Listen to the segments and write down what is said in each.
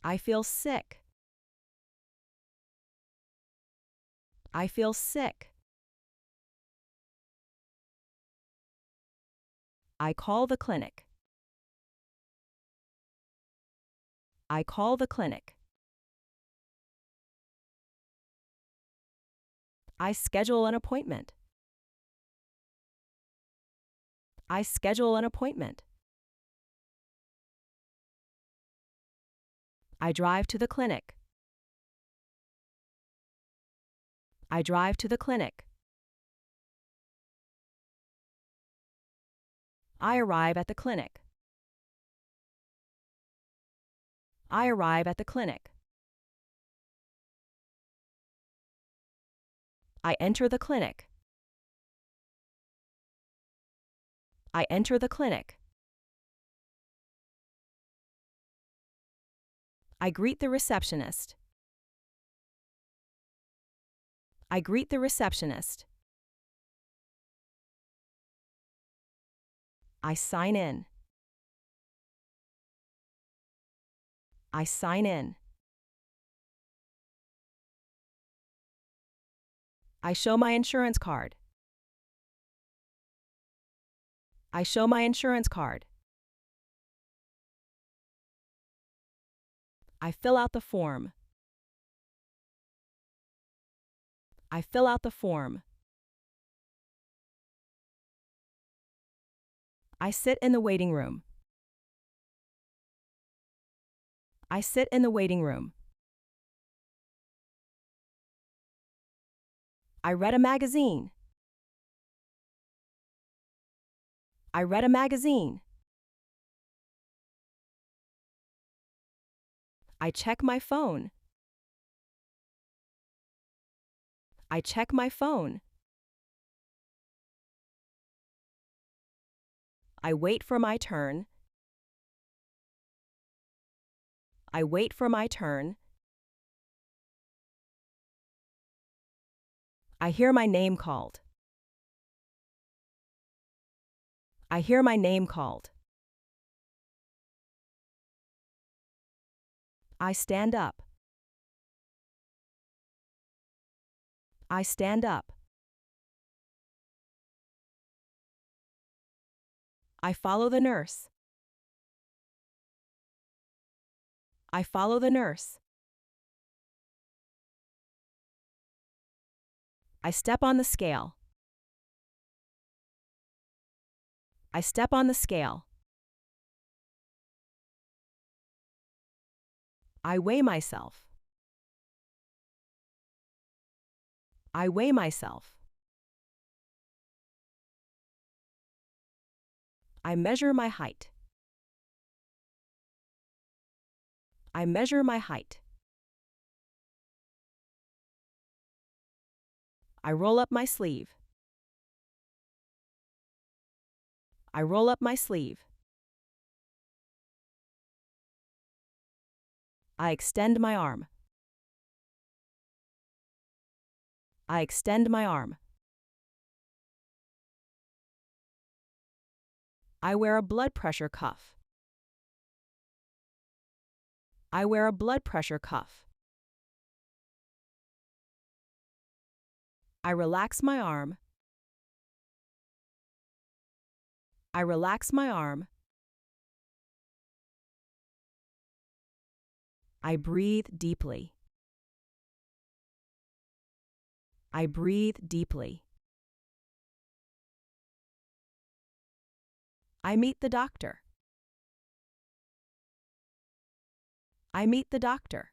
I feel sick. I feel sick. I call the clinic. I call the clinic. I schedule an appointment. I schedule an appointment. I drive to the clinic. I drive to the clinic. I arrive at the clinic. I arrive at the clinic. I enter the clinic. I enter the clinic. I greet the receptionist. I greet the receptionist. I sign in. I sign in. I show my insurance card. I show my insurance card. I fill out the form. I fill out the form. I sit in the waiting room. I sit in the waiting room. I read a magazine. I read a magazine. I check my phone. I check my phone. I wait for my turn. I wait for my turn. I hear my name called. I hear my name called. I stand up. I stand up. I follow the nurse. I follow the nurse. I step on the scale. I step on the scale. I weigh myself. I weigh myself. I measure my height. I measure my height. I roll up my sleeve. I roll up my sleeve. I extend my arm. I extend my arm. I wear a blood pressure cuff. I wear a blood pressure cuff. I relax my arm. I relax my arm. I breathe deeply. I breathe deeply. I meet the doctor. I meet the doctor.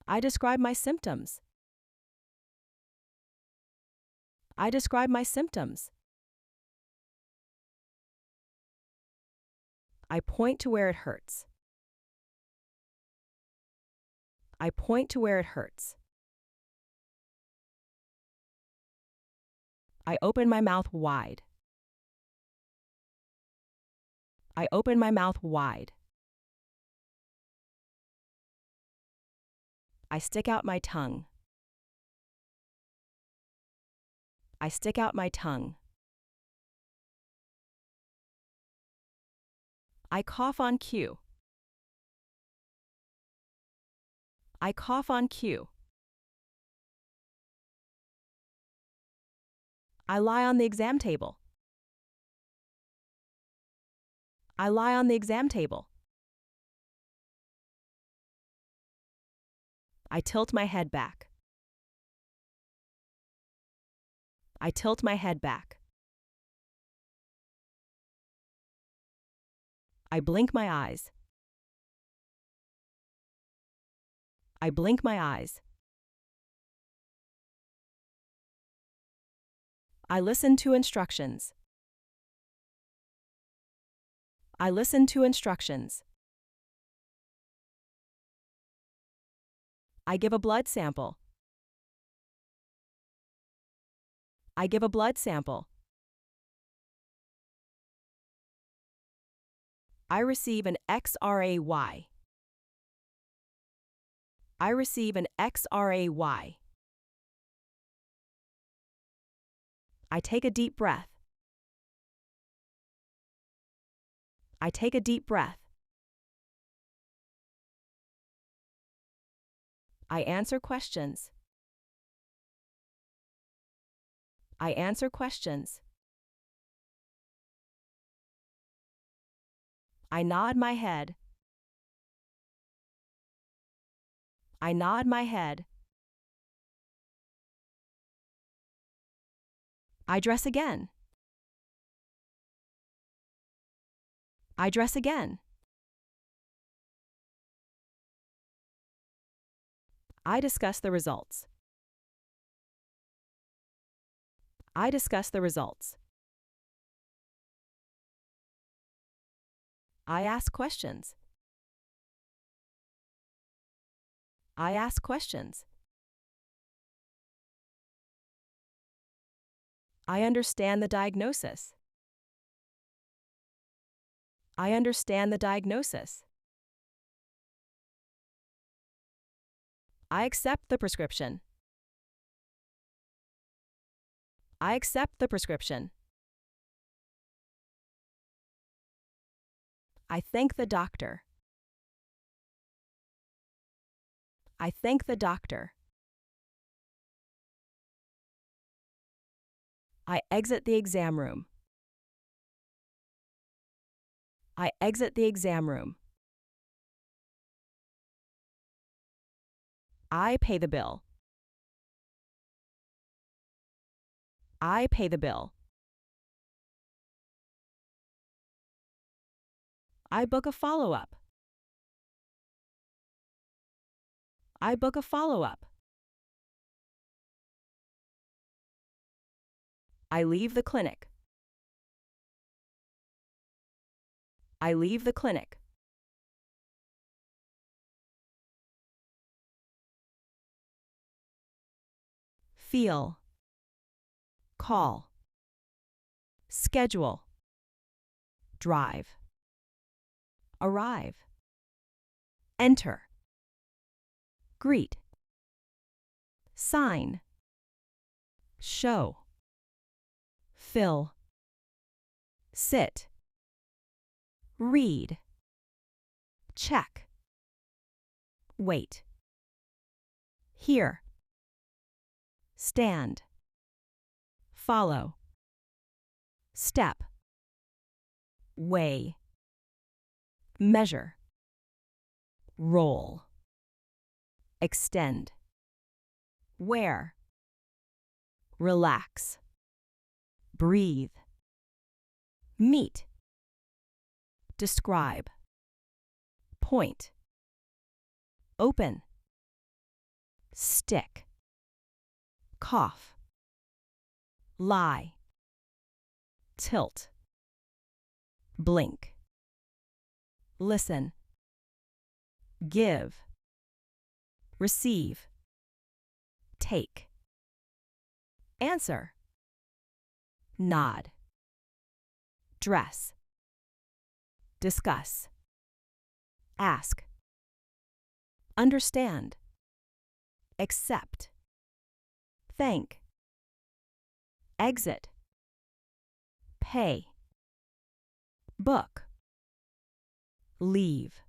I describe my symptoms. I describe my symptoms. I point to where it hurts. I point to where it hurts. I open my mouth wide. I open my mouth wide. I stick out my tongue. I stick out my tongue. I cough on cue. I cough on cue. I lie on the exam table. I lie on the exam table. I tilt my head back. I tilt my head back. I blink my eyes. I blink my eyes. I listen to instructions. I listen to instructions. I give a blood sample. I give a blood sample. I receive an XRAY. I receive an XRAY. I take a deep breath. I take a deep breath. I answer questions. I answer questions. I nod my head. I nod my head. I dress again. I dress again. I discuss the results. I discuss the results. I ask questions. I ask questions. I understand the diagnosis. I understand the diagnosis. I accept the prescription. I accept the prescription. I thank the doctor. I thank the doctor. I exit the exam room. I exit the exam room. I pay the bill. I pay the bill. I book a follow-up. I book a follow-up. I leave the clinic. I leave the clinic. Feel. Call. Schedule. Drive. Arrive. Enter. Greet. Sign. Show. Fill. Sit. Read. Check. Wait. Hear. Stand. Follow. Step. Weigh. Measure. Roll. Extend. Wear. Relax. Breathe. Meet. Describe. Point. Open. Stick. Cough. Lie. Tilt. Blink. Listen. Give. Receive. Take. Answer. Nod. Dress. Discuss. Ask. Understand. Accept. Thank. Exit. Pay. Book. leave.